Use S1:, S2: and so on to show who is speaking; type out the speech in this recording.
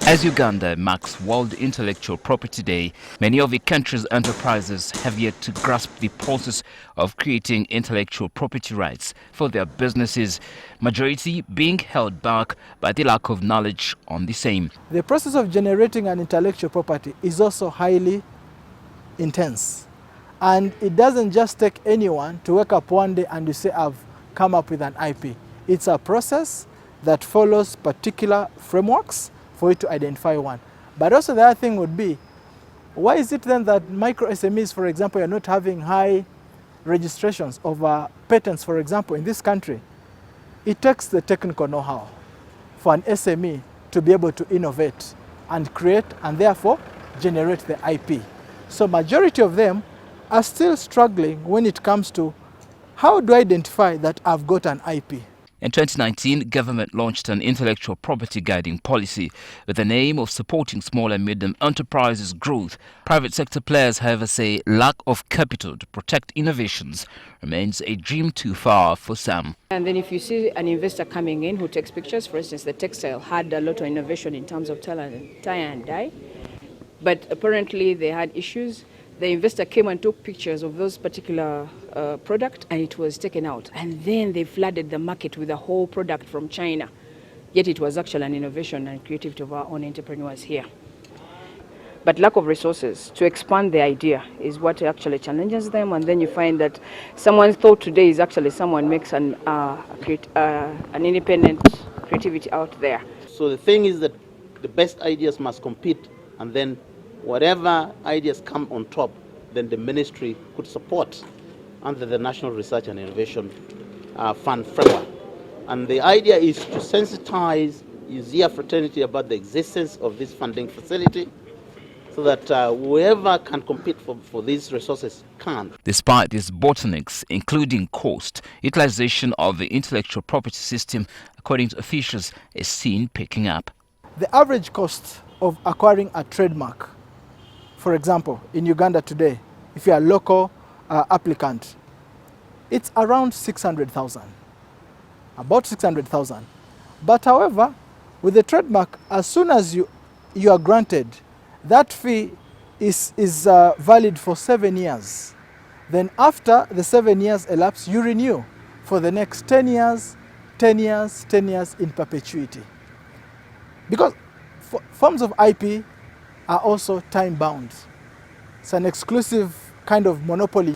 S1: As Uganda marks World Intellectual Property Day, many of the country's enterprises have yet to grasp the process of creating intellectual property rights for their businesses, majority being held back by the lack of knowledge on the same.
S2: The process of generating an intellectual property is also highly intense. And it doesn't just take anyone to wake up one day and you say, I've come up with an IP. It's a process that follows particular frameworks for you to identify one. But also the other thing would be, why is it then that micro SMEs, for example, are not having high registrations of patents, for example, in this country? It takes the technical know-how for an SME to be able to innovate and create and therefore generate the IP. So majority of them are still struggling when it comes to how do I identify that I've got an IP?
S1: In 2019, government launched an intellectual property guiding policy with the aim of supporting small and medium enterprises' growth. Private sector players, however, say lack of capital to protect innovations remains a dream too far for some.
S3: And then if you see an investor coming in who takes pictures, for instance, the textile had a lot of innovation in terms of tie and dye, but apparently they had issues. The investor came and took pictures of those particular product and it was taken out. And then they flooded the market with a whole product from China. Yet it was actually an innovation and creativity of our own entrepreneurs here. But lack of resources to expand the idea is what actually challenges them. And then you find that someone's thought today is actually someone makes an independent creativity out there.
S4: So the thing is that the best ideas must compete, and then whatever ideas come on top, then the ministry could support under the National Research and Innovation Fund framework. And the idea is to sensitize USEA fraternity about the existence of this funding facility so that whoever can compete for these resources can.
S1: Despite these bottlenecks, including cost, utilization of the intellectual property system, according to officials, is seen picking up.
S2: The average cost of acquiring a trademark, for example, in Uganda today, if you're a local applicant, it's around 600,000, about 600,000. But however, with the trademark, as soon as you are granted, that fee is valid for 7 years. Then after the 7 years elapse, you renew for the next 10 years, 10 years, 10 years in perpetuity. Because forms of IP are also time-bound. It's an exclusive kind of monopoly.